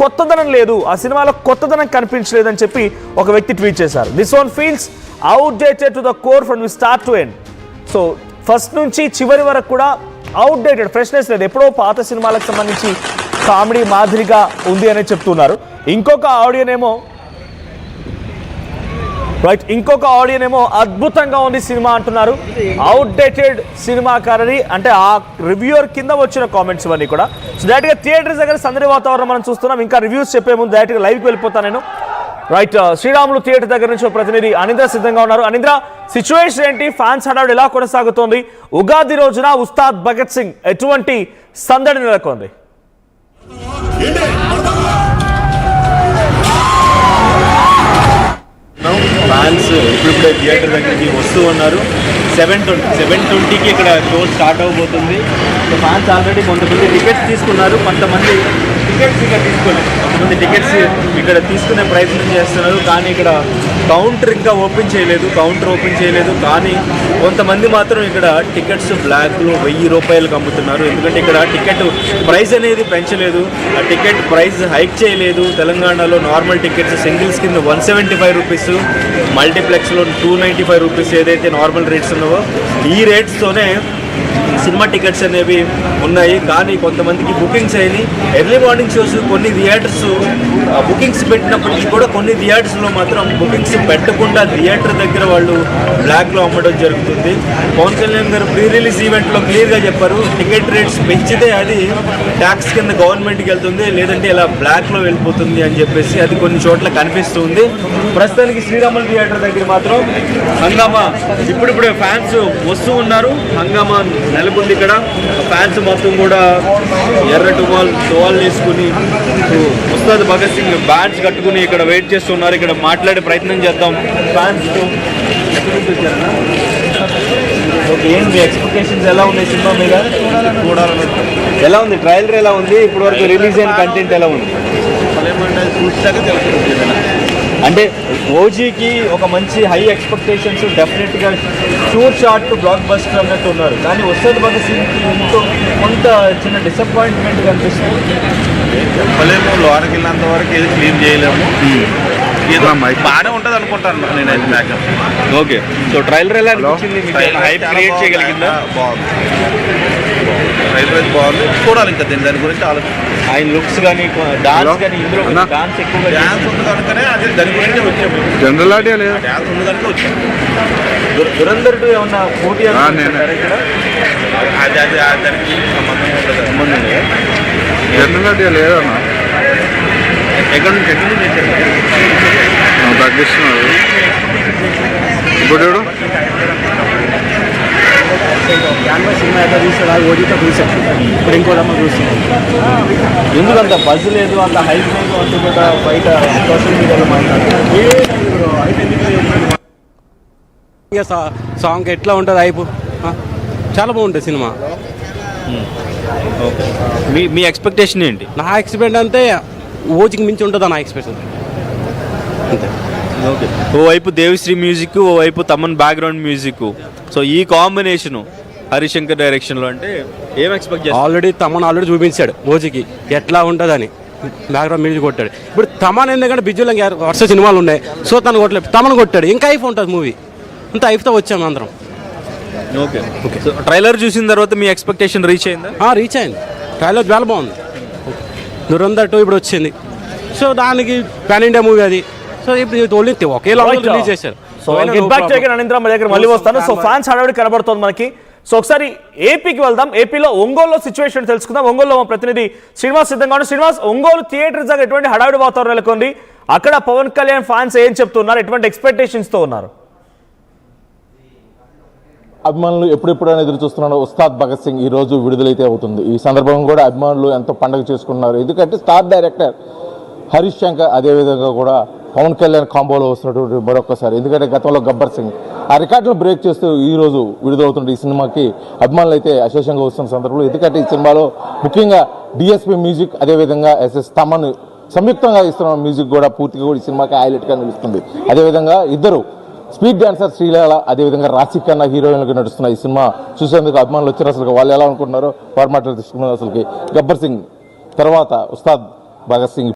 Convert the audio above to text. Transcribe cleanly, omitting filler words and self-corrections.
కొత్తదనం లేదు, ఆ సినిమాలో కొత్తదనం కనిపించలేదని చెప్పి ఒక వ్యక్తి ట్వీట్ చేశారు. This one feels outdated to the core from start to end. So first నుంచి చివరి వరకు కూడా అవుట్డేటెడ్, ఫ్రెష్నెస్ లేదు. ఎప్పుడో పాత సినిమాలకు సంబంధించి కామెడీ మాదిరిగా ఉంది అని చెప్తున్నారు. ఇంకొక ఆడియన్ ఏమో అద్భుతంగా ఉంది సినిమా అంటున్నారు. అవుట్డేటెడ్ సినిమా కారని అంటే ఆ రివ్యూవర్ కింద వచ్చిన కామెంట్స్ ఇవన్నీ కూడా. సో డైరెక్ట్గా థియేటర్స్ దగ్గర సందడి వాతావరణం మనం చూస్తున్నాం. ఇంకా రివ్యూస్ చెప్పే ముందు డైరెక్ట్గా లైవ్కి వెళ్ళిపోతాను నేను. రైట్, శ్రీరాములు థియేటర్ దగ్గర నుంచి ప్రతినిధి అనింద్ర సిద్ధంగా ఉన్నారు. అనింద్ర, సిచ్యువేషన్ ఏంటి? ఫ్యాన్స్ హడావుడి ఎలా కొనసాగుతోంది? ఉగాది రోజున ఉస్తాద్ భగత్ సింగ్ ఎటువంటి సందడి నెలకొంది? ఫ్యాన్స్ ఇప్పుడిప్పుడే థియేటర్ దగ్గరికి వస్తూ ఉన్నారు. 7:20కి ఇక్కడ షో స్టార్ట్ అవబోతుంది. సో ఫ్యాన్స్ ఆల్రెడీ కొంతమంది టికెట్స్ తీసుకున్నారు, కొంతమంది టికెట్స్ ఇక్కడ తీసుకోలేదు. కొంతమంది టికెట్స్ ఇక్కడ తీసుకునే ప్రయత్నం చేస్తున్నారు, కానీ ఇక్కడ కౌంటర్ ఇంకా ఓపెన్ చేయలేదు. కానీ కొంతమంది మాత్రం ఇక్కడ టికెట్స్ బ్లాక్లో 1000 రూపాయలకు అమ్ముతున్నారు. ఎందుకంటే ఇక్కడ టికెట్ ప్రైస్ అనేది పెంచలేదు, ఆ టికెట్ ప్రైస్ హైక్ చేయలేదు. తెలంగాణలో నార్మల్ టికెట్స్ సింగిల్స్ కింద 175 రూపీస్, మల్టీప్లెక్స్లో 295 రూపీస్ ఏదైతే నార్మల్ రేట్స్ ఉన్నావో ఈ రేట్స్తోనే సినిమా టికెట్స్ అనేవి ఉన్నాయి. కానీ కొంతమందికి బుకింగ్స్ అయినాయి. ఎర్లీ మార్నింగ్ షోస్ కొన్ని థియేటర్స్ బుకింగ్స్ పెట్టినప్పటికీ కూడా కొన్ని థియేటర్స్లో మాత్రం బుకింగ్స్ పెట్టకుండా థియేటర్ దగ్గర వాళ్ళు బ్లాక్లో అమ్మడం జరుగుతుంది. పవన్ కళ్యాణ్ గారు ప్రీ రిలీజ్ ఈవెంట్లో క్లియర్గా చెప్పారు, టికెట్ రేట్స్ పెంచితే అది ట్యాక్స్ కింద గవర్నమెంట్కి వెళ్తుంది, లేదంటే ఇలా బ్లాక్లో వెళ్ళిపోతుంది అని చెప్పేసి అది కొన్ని చోట్ల కనిపిస్తుంది. ప్రస్తుతానికి శ్రీరాములు థియేటర్ దగ్గర మాత్రం హంగామా, ఇప్పుడిప్పుడే ఫ్యాన్స్ వస్తూ ఉన్నారు. హంగామా నెలకొంది ఇక్కడ. ఫ్యాన్స్ మొత్తం కూడా ఎర్ర టువాల్ వేసుకుని ఉస్తాద్ భగత్ సింగ్ బ్యాడ్జ్ కట్టుకుని ఇక్కడ వెయిట్ చేస్తున్నారు. ఇక్కడ మాట్లాడే ప్రయత్నం చేద్దాం ఫ్యాన్స్. ఓకే, ఏంటి మీ ఎక్స్పెక్టేషన్స్ ఎలా ఉన్నాయి సినిమా మీద? ఎలా ఉంది ట్రైలర్? ఎలా ఉంది ఇప్పటి వరకు రిలీజ్ అయిన కంటెంట్? ఎలా ఉంది అంటే ఓజీకి ఒక మంచి హై ఎక్స్పెక్టేషన్స్, డెఫినెట్గా షూర్ షాట్ బ్లాక్ బస్టర్ అన్నట్టు ఉన్నారు. కానీ ఉస్తాద్ భగత్ సింగ్కి కొంత చిన్న డిసప్పాయింట్మెంట్ కనిపిస్తుంది. చెప్పలేము, లోనికి వెళ్ళినంత వరకు ఏది క్లీన్ చేయలేము. ఏదో బాగానే ఉంటుంది అనుకుంటాను నేనైతే మేకప్. ఓకే, సో ట్రైలర్ ఎలా అనిపించింది? హైప్ క్రియేట్ చేయగలిగిందా? బాగుంది, ట్రైలర్ బాగుంది. చూడాలి ఇంకా దాని గురించి ఆలోచన. ఆయన లుక్స్ కానీ డాన్స్ కానీ, ఇందులో డాన్స్ ఎక్కువగా డ్యాన్స్ ఉంది కనుకనే అదే దాని గురించి వచ్చాము. జనరల్ ఐడియా లేదు, డ్యాన్స్ ఉంది కనుక వచ్చాము. దురంధర్ 2 ఏమన్నా పోటీ అది దానికి సంబంధం ఉండదు. జనరల్ ఐడియా లేదన్న. ఎక్కడి నుంచి తగ్గిస్తున్నారు ఇప్పుడు. సినిమా ఎట్లా తీస్తాడు ఓటీతో చూసాం, ఇప్పుడు ఇంకోటమ్మ చూస్తున్నాం. ఎందుకంత బజ్ లేదు, అంత హైప్ లేదు అంటూ కూడా బయట సోషల్ మీడియాలో మాట్లాడుతున్నారు. సాంగ్ ఎట్లా ఉంటుంది? హైప్ చాలా బాగుంటుంది సినిమా. మీ ఎక్స్పెక్టేషన్ ఏంటి? నా ఎక్స్పెక్ట్ అంతే ఓజికి మించి ఉంటుందా నా ఎక్స్పెక్టేషన్ అంతే. ఓకే, ఓవైపు దేవిశ్రీ మ్యూజిక్, ఓవైపు తమన్ బ్యాక్గ్రౌండ్ మ్యూజిక్. సో ఈ కాంబినేషను హరిశంకర్ డైరెక్షన్లో అంటే ఏం ఎక్స్పెక్ట్ చేస్తారు? ఆల్రెడీ తమన్ చూపించాడు ఓజికి ఎట్లా ఉంటుందని, బ్యాక్గ్రౌండ్ మ్యూజిక్ కొట్టాడు. ఇప్పుడు తమన్ ఎందుకంటే బిజులో వరుస సినిమాలు ఉన్నాయి, సో తను కొట్టలేదు, తమన్ కొట్టాడు. ఇంకా హైప్ ఉంటుంది మూవీ అంత హైప్తో వచ్చాము అందరం. ఓకే ఓకే, సో ట్రైలర్ చూసిన తర్వాత మీ ఎక్స్పెక్టేషన్ రీచ్ అయిందా? రీచ్ అయింది. ట్రైలర్ చాలా బాగుంది. దురంధర్ 2 ఇప్పుడు వచ్చింది, సో దానికి పాన్ ఇండియా మూవీ అది. సో ఇప్పుడు ఓన్లీ ఒకేలా రిలీజ్ చేశారు. సో అనింద్ర మన దగ్గర మళ్ళీ వస్తాను. సో ఫ్యాన్స్ హడావిడి కనబడుతోంది మనకి. సో ఒకసారి ఏపీకి వెళ్దాం. ఏపీలో ఒంగోలులో సిచ్యువేషన్ తెలుసుకుందాం. ఒంగోలులో మా ప్రతినిధి శ్రీనివాస్ సిద్ధంగా ఉన్నాడు. శ్రీనివాస్, ఒంగోలు థియేటర్ దగ్గర ఎటువంటి హడావిడి వాతావరణం నెలకొంది? అక్కడ పవన్ కళ్యాణ్ ఫ్యాన్స్ ఏం చెప్తున్నారు? ఎటువంటి ఎక్స్పెక్టేషన్స్తో ఉన్నారు? అభిమానులు ఎప్పుడెప్పుడైనా ఎదురు చూస్తున్నాడు ఉస్తాద్ భగత్ సింగ్ ఈ రోజు విడుదలైతే అవుతుంది. ఈ సందర్భంగా కూడా అభిమానులు ఎంతో పండుగ చేసుకున్నారు. ఎందుకంటే స్టార్ డైరెక్టర్ హరీష్ శంకర్, అదేవిధంగా కూడా పవన్ కళ్యాణ్ కాంబోలో వస్తున్నటువంటి మరొకసారి. ఎందుకంటే గతంలో గబ్బర్ సింగ్ ఆ రికార్డులు బ్రేక్ చేస్తూ ఈ రోజు విడుదలవుతున్న ఈ సినిమాకి అభిమానులు అయితే అశేషంగా వస్తున్న సందర్భంలో, ఎందుకంటే ఈ సినిమాలో ముఖ్యంగా డిఎస్పీ మ్యూజిక్, అదేవిధంగా ఎస్ఎస్ తమన్ సంయుక్తంగా ఇస్తున్న మ్యూజిక్ కూడా పూర్తిగా కూడా ఈ సినిమాకి హైలైట్గా నిలుస్తుంది. అదేవిధంగా ఇద్దరు స్పీడ్ డాన్సర్ శ్రీలీల, అదేవిధంగా రాశి ఖన్నా హీరోయిన్గా నడుస్తున్న ఈ సినిమా చూసేందుకు అభిమానులు వచ్చారు. అసలు వాళ్ళు ఎలా అనుకుంటున్నారో వారి మాటలు తీసుకున్నారు. అసలుకి గబ్బర్ సింగ్ తర్వాత ఉస్తాద్ భగత్ సింగ్